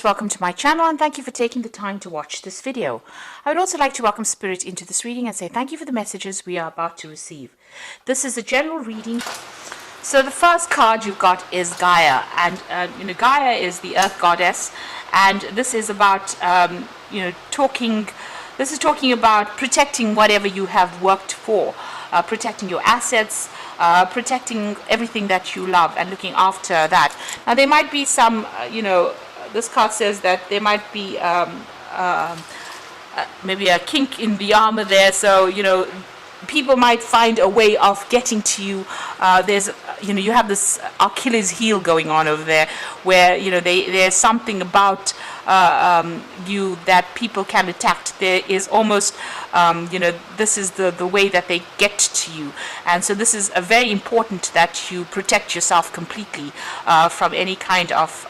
Welcome to my channel and thank you for taking the time to watch this video. I would also like to welcome Spirit into this reading and say thank you for the messages we are about to receive. This is a general reading. So the first card you've got is Gaia, and Gaia is the earth goddess, and this is about talking about protecting whatever you have worked for, protecting your assets, protecting everything that you love and looking after that. Now there might be some this card says that there might be maybe a kink in the armor there, so people might find a way of getting to you. You have this Achilles heel going on over there, where there's something about you that people can attack. There is almost this is the way that they get to you, and so this is very important that you protect yourself completely from any kind of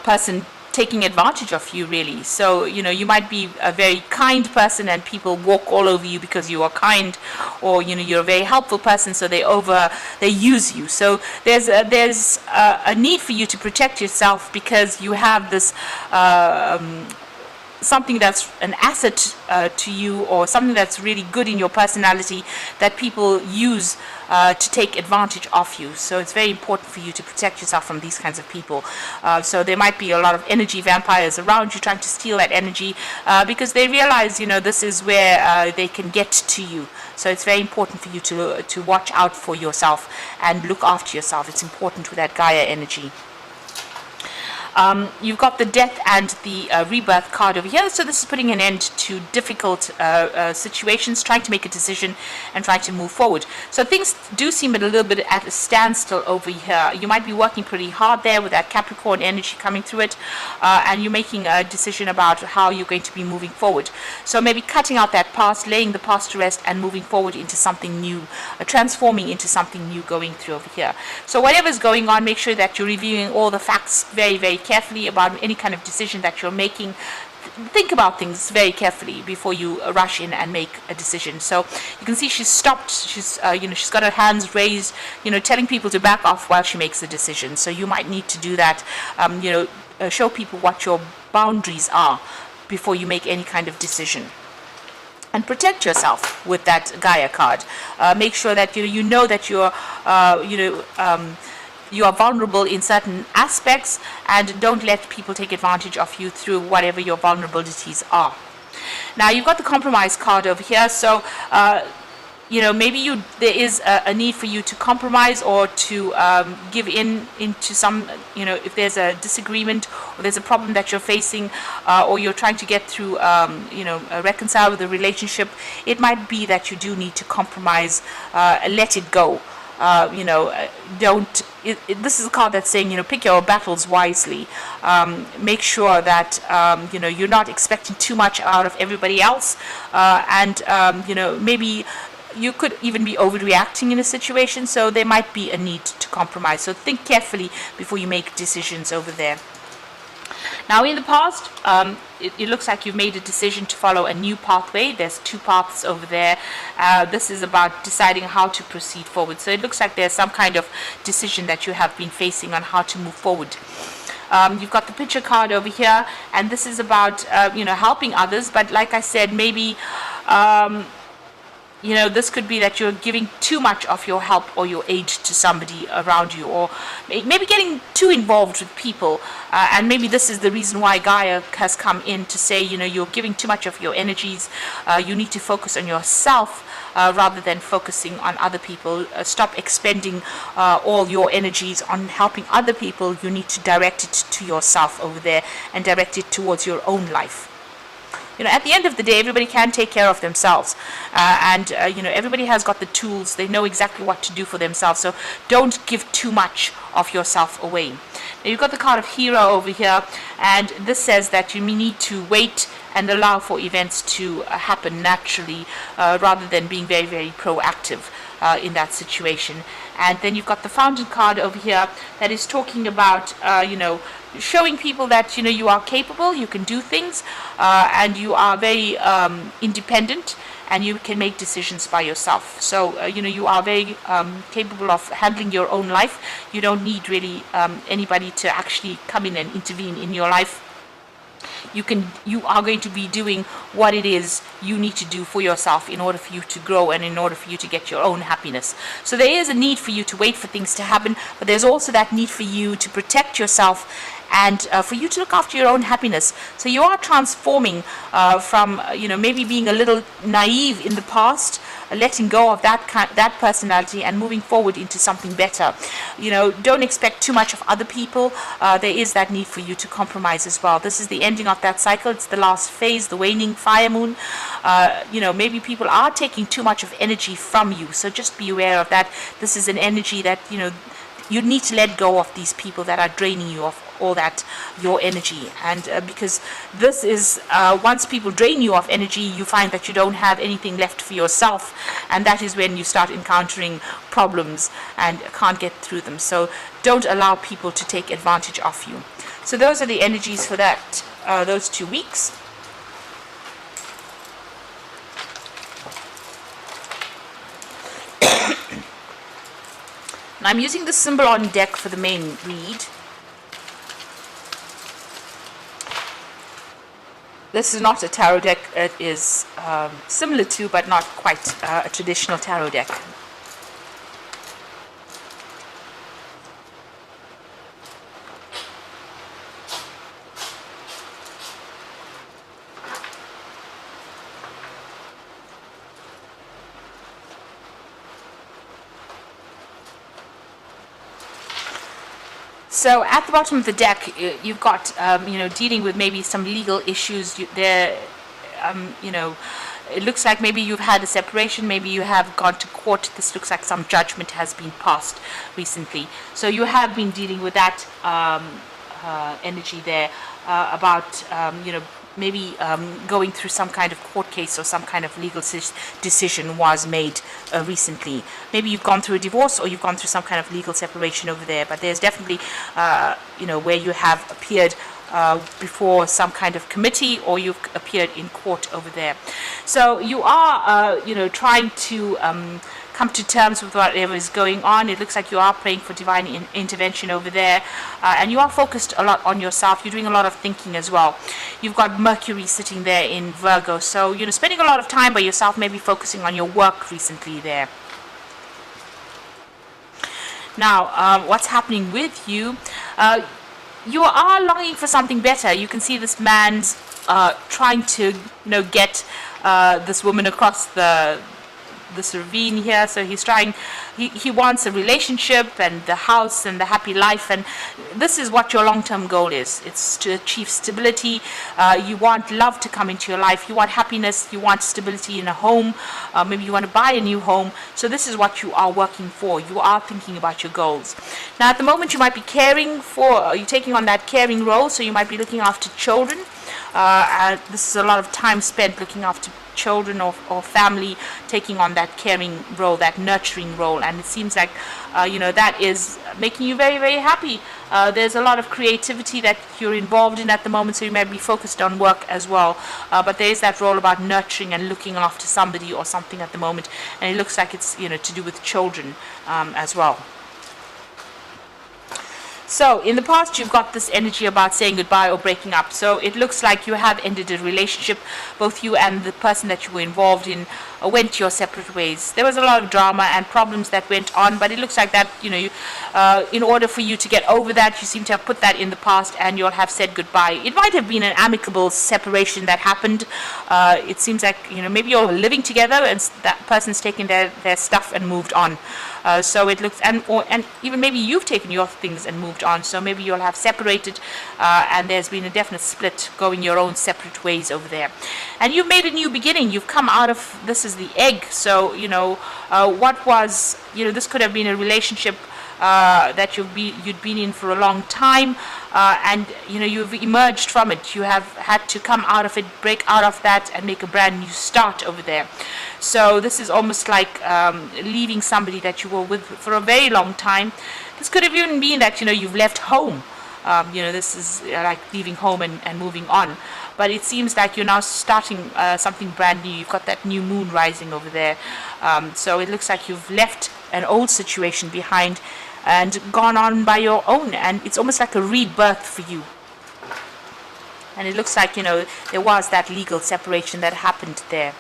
person taking advantage of you, really. So you might be a very kind person and people walk all over you because you are kind, or you're a very helpful person, so they use you. So there's a need for you to protect yourself because you have this something that's an asset to you, or something that's really good in your personality that people use to take advantage of you. So it's very important for you to protect yourself from these kinds of people. So there might be a lot of energy vampires around you trying to steal that energy because they realize this is where they can get to you. So it's very important for you to watch out for yourself and look after yourself. It's important with that Gaia energy. You've got the death and the rebirth card over here. So this is putting an end to difficult situations, trying to make a decision and trying to move forward. So things do seem a little bit at a standstill over here. You might be working pretty hard there with that Capricorn energy coming through it, and you're making a decision about how you're going to be moving forward. So maybe cutting out that past, laying the past to rest, and moving forward into something new, transforming into something new going through over here. So whatever's going on, make sure that you're reviewing all the facts very, very carefully about any kind of decision that you're making. Think about things very carefully before you rush in and make a decision. So you can see she's stopped. She's she's got her hands raised, telling people to back off while she makes the decision. So you might need to do that. Show people what your boundaries are before you make any kind of decision. And protect yourself with that Gaia card. Make sure that you know that you're you are vulnerable in certain aspects, and don't let people take advantage of you through whatever your vulnerabilities are. Now you've got the compromise card over here. So maybe there is a need for you to compromise, or to give into some, if there's a disagreement or there's a problem that you're facing, or you're trying to get through, reconcile with a relationship. It might be that you do need to compromise, let it go. This is a card that's saying, pick your battles wisely. Make sure that, you're not expecting too much out of everybody else. And maybe you could even be overreacting in a situation. So there might be a need to compromise. So think carefully before you make decisions over there. Now in the past, it looks like you've made a decision to follow a new pathway. There's two paths over there. This is about deciding how to proceed forward. So it looks like there's some kind of decision that you have been facing on how to move forward. You've got the picture card over here, and this is about helping others. But like I said, maybe this could be that you're giving too much of your help or your aid to somebody around you, or maybe getting too involved with people. And maybe this is the reason why Gaia has come in to say, you're giving too much of your energies. You need to focus on yourself rather than focusing on other people. Stop expending all your energies on helping other people. You need to direct it to yourself over there and direct it towards your own life. At the end of the day, everybody can take care of themselves, and everybody has got the tools. They know exactly what to do for themselves. So don't give too much of yourself away. Now you've got the card of Hero over here, and this says that you need to wait and allow for events to happen naturally, rather than being very, very proactive in that situation. And then you've got the Fountain card over here that is talking about showing people that you are capable, you can do things, and you are very independent, and you can make decisions by yourself. So you are very capable of handling your own life. You don't need really anybody to actually come in and intervene in your life. You are going to be doing what it is you need to do for yourself in order for you to grow and in order for you to get your own happiness. So there is a need for you to wait for things to happen, but there's also that need for you to protect yourself and for you to look after your own happiness. So you are transforming from maybe being a little naive in the past, letting go of that personality and moving forward into something better. Don't expect too much of other people. There is that need for you to compromise as well. This is the ending of that cycle. It's the last phase, the waning fire moon. Maybe people are taking too much of energy from you, so just be aware of that. This is an energy that you need to let go of these people that are draining you of all that, your energy. And because this is, once people drain you of energy, you find that you don't have anything left for yourself. And that is when you start encountering problems and can't get through them. So don't allow people to take advantage of you. So those are the energies for that, those 2 weeks. And I'm using the symbol on deck for the main read. This is not a tarot deck. It is similar to, but not quite a traditional tarot deck. So at the bottom of the deck, you've got, dealing with maybe some legal issues. It looks like maybe you've had a separation, maybe you have gone to court. This looks like some judgment has been passed recently. So you have been dealing with that energy there about, maybe going through some kind of court case or some kind of legal decision was made recently. Maybe you've gone through a divorce or you've gone through some kind of legal separation over there, but there's definitely, where you have appeared before some kind of committee or you've appeared in court over there. So you are, trying to come to terms with whatever is going on. It looks like you are praying for divine intervention over there, and you are focused a lot on yourself. You're doing a lot of thinking as well. You've got Mercury sitting there in Virgo, so spending a lot of time by yourself, maybe focusing on your work recently there. Now, what's happening with you? You are longing for something better. You can see this man's trying to get this woman across this ravine here. So he's trying, he wants a relationship and the house and the happy life, and this is what your long-term goal is. It's to achieve stability. You want love to come into your life, you want happiness, you want stability in a home, maybe you want to buy a new home. So this is what you are working for. You are thinking about your goals. Now at the moment you might be caring for, you're taking on that caring role, so you might be looking after children. This is a lot of time spent looking after children or family, taking on that caring role, that nurturing role, and it seems like that is making you very, very happy. There's a lot of creativity that you're involved in at the moment, so you may be focused on work as well, but there is that role about nurturing and looking after somebody or something at the moment, and it looks like it's to do with children as well. So in the past you've got this energy about saying goodbye or breaking up. So it looks like you have ended a relationship. Both you and the person that you were involved in went your separate ways. There was a lot of drama and problems that went on, but it looks like that in order for you to get over that, you seem to have put that in the past and you'll have said goodbye. It might have been an amicable separation that happened. It seems like maybe you're living together and that person's taken their stuff and moved on. So it looks, and even maybe you've taken your things and moved on, so maybe you'll have separated and there's been a definite split, going your own separate ways over there. And you've made a new beginning. You've come out of, this is the egg, so what was, this could have been a relationship that you'd been in for a long time, and you've emerged from it. You have had to come out of it, break out of that, and make a brand new start over there. So this is almost like leaving somebody that you were with for a very long time. This could have even been that you've left home. This is like leaving home and moving on. But it seems like you're now starting something brand new. You've got that new moon rising over there. So it looks like you've left an old situation behind and gone on by your own. And it's almost like a rebirth for you. And it looks like, there was that legal separation that happened there.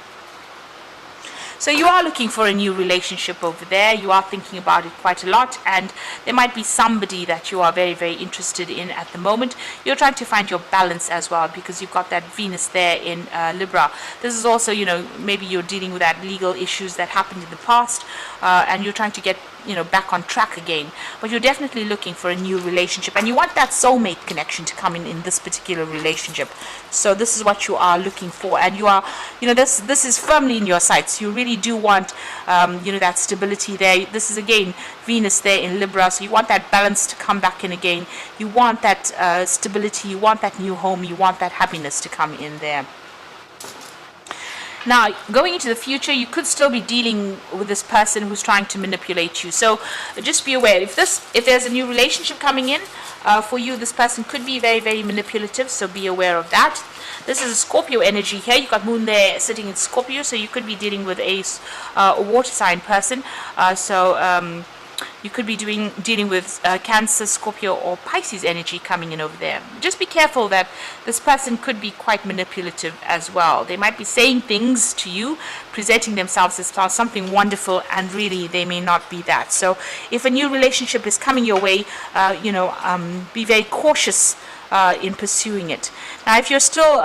So you are looking for a new relationship over there. You are thinking about it quite a lot, and there might be somebody that you are very, very interested in at the moment. You're trying to find your balance as well, because you've got that Venus there in Libra. This is also, maybe you're dealing with that legal issues that happened in the past, and you're trying to get back on track again. But you're definitely looking for a new relationship, and you want that soulmate connection to come in this particular relationship. So this is what you are looking for, and you are, this is firmly in your sights. You really do want that stability there. This is again Venus there in Libra, so you want that balance to come back in again. You want that stability, you want that new home, you want that happiness to come in there. Now, going into the future, you could still be dealing with this person who's trying to manipulate you. So just be aware, if there's a new relationship coming in for you, this person could be very, very manipulative. So be aware of that. This is a Scorpio energy here. You've got Moon there sitting in Scorpio, so you could be dealing with a water sign person. You could be dealing with Cancer, Scorpio, or Pisces energy coming in over there. Just be careful that this person could be quite manipulative as well. They might be saying things to you, presenting themselves as something wonderful, and really they may not be that. So if a new relationship is coming your way, be very cautious in pursuing it. Now, if you're still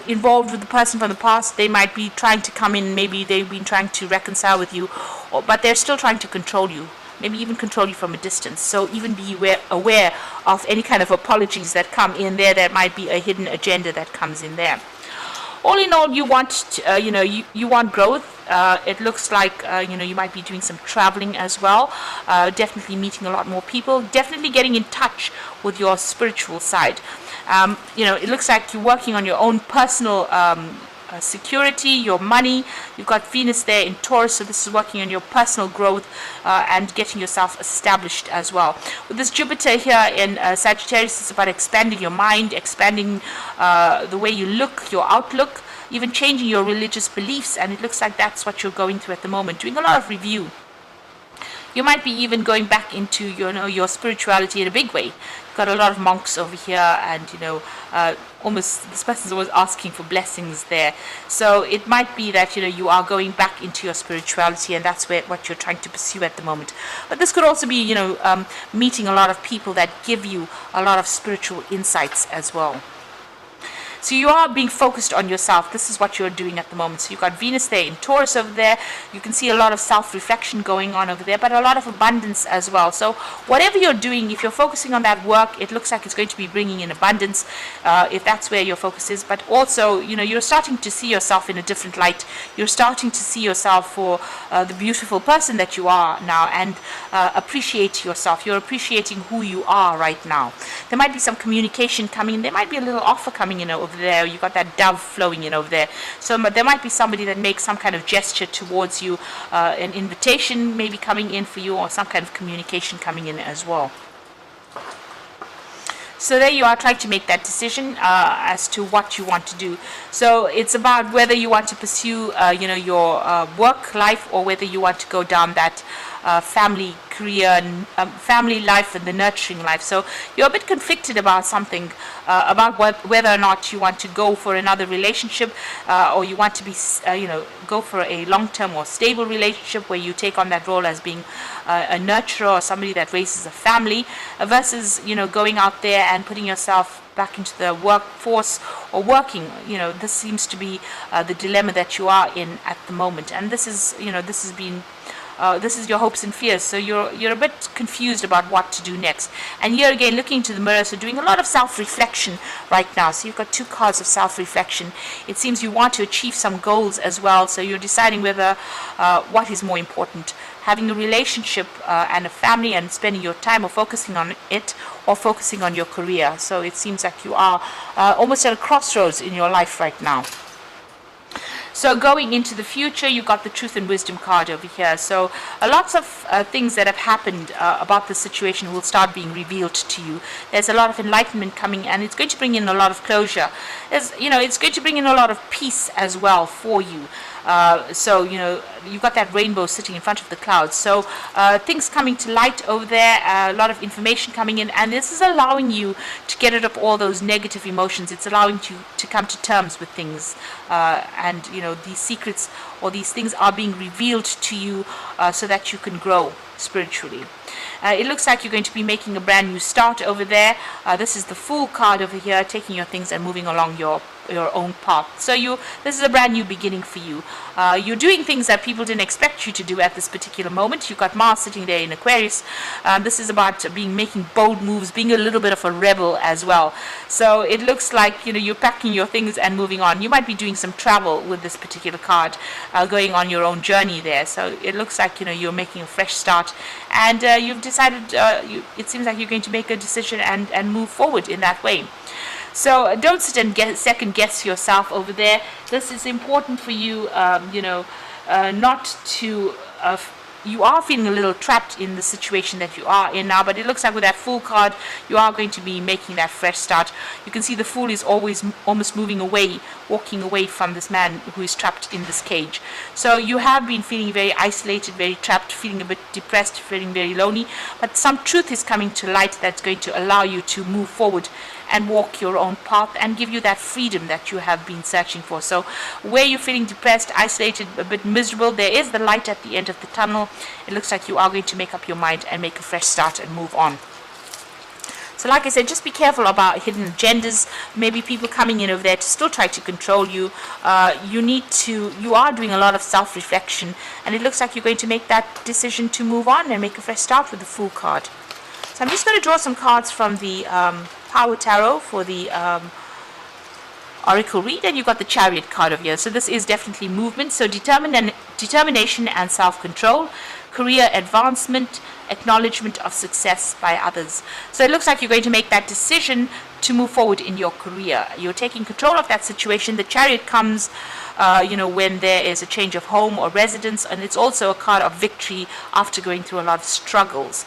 involved with the person from the past, they might be trying to come in. Maybe they've been trying to reconcile with you, but they're still trying to control you. Maybe even control you from a distance. So even be aware of any kind of apologies that come in there. There might be a hidden agenda that comes in there. All in all, you want you want growth. It looks like you might be doing some traveling as well. Definitely meeting a lot more people. Definitely getting in touch with your spiritual side. It looks like you're working on your own personal security, your money. You've got Venus there in Taurus, so this is working on your personal growth and getting yourself established as well. With this Jupiter here in Sagittarius, it's about expanding your mind, expanding the way you look, your outlook, even changing your religious beliefs, and it looks like that's what you're going through at the moment, doing a lot of review. You might be even going back into your spirituality in a big way. You've got a lot of monks over here, and almost this person's always asking for blessings there. So it might be that you are going back into your spirituality, and that's what you're trying to pursue at the moment. But this could also be meeting a lot of people that give you a lot of spiritual insights as well. So you are being focused on yourself. This is what you're doing at the moment. So you've got Venus there in Taurus over there. You can see a lot of self-reflection going on over there, but a lot of abundance as well. So whatever you're doing, if you're focusing on that work, it looks like it's going to be bringing in abundance, if that's where your focus is. But also, you're starting to see yourself in a different light. You're starting to see yourself for the beautiful person that you are now, and appreciate yourself. You're appreciating who you are right now. There might be some communication coming in. There might be a little offer coming in over there. You've got that dove flowing in over there. So there might be somebody that makes some kind of gesture towards you, an invitation maybe coming in for you, or some kind of communication coming in as well. So there you are, trying to make that decision as to what you want to do. So it's about whether you want to pursue your work life, or whether you want to go down that family career, family life, and the nurturing life. So you're a bit conflicted about something, about whether or not you want to go for another relationship, or you want to be go for a long-term or stable relationship where you take on that role as being a nurturer or somebody that raises a family, versus going out there and putting yourself back into the workforce or working. This seems to be the dilemma that you are in at the moment, and this is this is your hopes and fears. So you're a bit confused about what to do next. And here again, looking into the mirror, so doing a lot of self-reflection right now. So you've got two cards of self-reflection. It seems you want to achieve some goals as well. So you're deciding whether what is more important, having a relationship and a family and spending your time, or focusing on it, or focusing on your career. So it seems like you are almost at a crossroads in your life right now. So going into the future, you got the Truth and Wisdom card over here. So lots of things that have happened about the situation will start being revealed to you. There's a lot of enlightenment coming, and it's going to bring in a lot of closure. It's going to bring in a lot of peace as well for you. So you've got that rainbow sitting in front of the clouds. So things coming to light over there, a lot of information coming in, and this is allowing you to get rid of all those negative emotions. It's allowing you to come to terms with things, and these secrets or these things are being revealed to you so that you can grow spiritually. It looks like you're going to be making a brand new start over there. This is the Fool card over here, taking your things and moving along your own path. So this is a brand new beginning for you. You're doing things that people didn't expect you to do at this particular moment. You've got Mars sitting there in Aquarius. This is about making bold moves, being a little bit of a rebel as well. So it looks like you're packing your things and moving on. You might be doing some travel with this particular card, going on your own journey there. So it looks like you're making a fresh start, and you've decided. It seems like you're going to make a decision and move forward in that way. So don't sit and second guess yourself over there. This is important for you, not to. You are feeling a little trapped in the situation that you are in now, but it looks like with that Fool card, you are going to be making that fresh start. You can see the Fool is always almost moving away, walking away from this man who is trapped in this cage. So you have been feeling very isolated, very trapped, feeling a bit depressed, feeling very lonely, but some truth is coming to light that's going to allow you to move forward and walk your own path and give you that freedom that you have been searching for. So where you're feeling depressed, isolated, a bit miserable, there is the light at the end of the tunnel. It looks like you are going to make up your mind and make a fresh start and move on. So like I said, just be careful about hidden agendas, maybe people coming in over there to still try to control you. You are doing a lot of self-reflection, and it looks like you're going to make that decision to move on and make a fresh start with the Fool card. So I'm just going to draw some cards from the Power Tarot for the Oracle read, and you've got the Chariot card over here. So this is definitely movement, so determination and self-control, career advancement, acknowledgement of success by others. So it looks like you're going to make that decision to move forward in your career. You're taking control of that situation. The Chariot comes when there is a change of home or residence, and it's also a card of victory after going through a lot of struggles.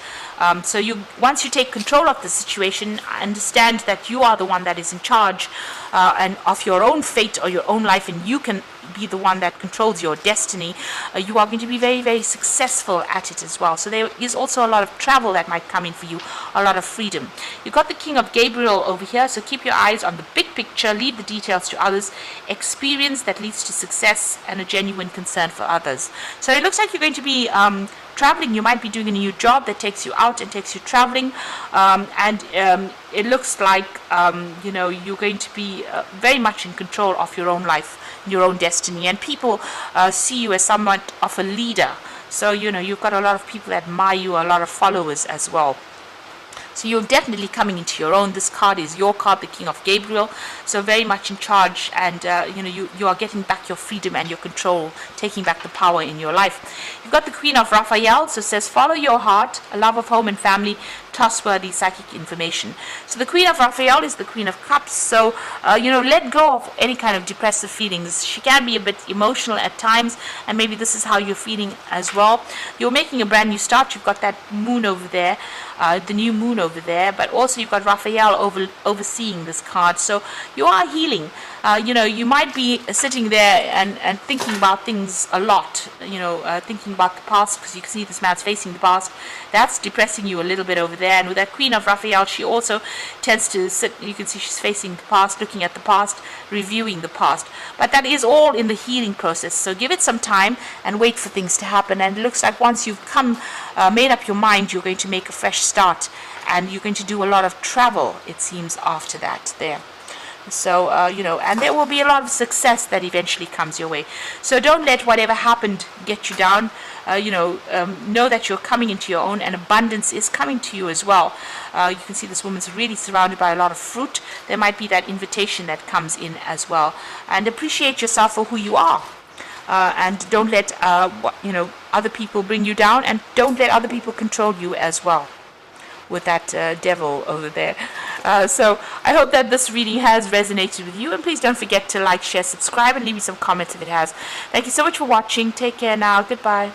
So once you take control of the situation, understand that you are the one that is in charge and of your own fate or your own life, and you can be the one that controls your destiny. You are going to be very, very successful at it as well. So there is also a lot of travel that might come in for you, a lot of freedom. You've got the King of Gabriel over here, so keep your eyes on the big picture, leave the details to others, experience that leads to success, and a genuine concern for others. So it looks like you're going to be traveling. You might be doing a new job that takes you out and takes you traveling, it looks like you're going to be very much in control of your own life, your own destiny, and people see you as somewhat of a leader. So you've got a lot of people that admire you, a lot of followers as well. So you're definitely coming into your own. This card is your card, the King of Gabriel. So very much in charge, and you are getting back your freedom and your control, taking back the power in your life. You've got the Queen of Raphael, so it says follow your heart, a love of home and family, trustworthy psychic information. So the Queen of Raphael is the Queen of Cups. So let go of any kind of depressive feelings. She can be a bit emotional at times, and maybe this is how you're feeling as well. You're making a brand new start. You've got that moon over there, the new moon over there, but also you've got Raphael overseeing this card. So you are healing. You might be sitting there and thinking about things a lot, thinking about the past, because you can see this man's facing the past. That's depressing you a little bit over there. And with that Queen of Raphael, she also tends to sit, you can see she's facing the past, looking at the past, reviewing the past. But that is all in the healing process. So give it some time and wait for things to happen. And it looks like once you've made up your mind, you're going to make a fresh start. And you're going to do a lot of travel, it seems, after that there. So, and there will be a lot of success that eventually comes your way. So don't let whatever happened get you down. Know that you're coming into your own, and abundance is coming to you as well. You can see this woman's really surrounded by a lot of fruit. There might be that invitation that comes in as well. And appreciate yourself for who you are. And don't let, other people bring you down, and don't let other people control you as well. With that devil over there. So I hope that this reading has resonated with you, and please don't forget to like, share, subscribe, and leave me some comments if it has. Thank you so much for watching. Take care now. Goodbye.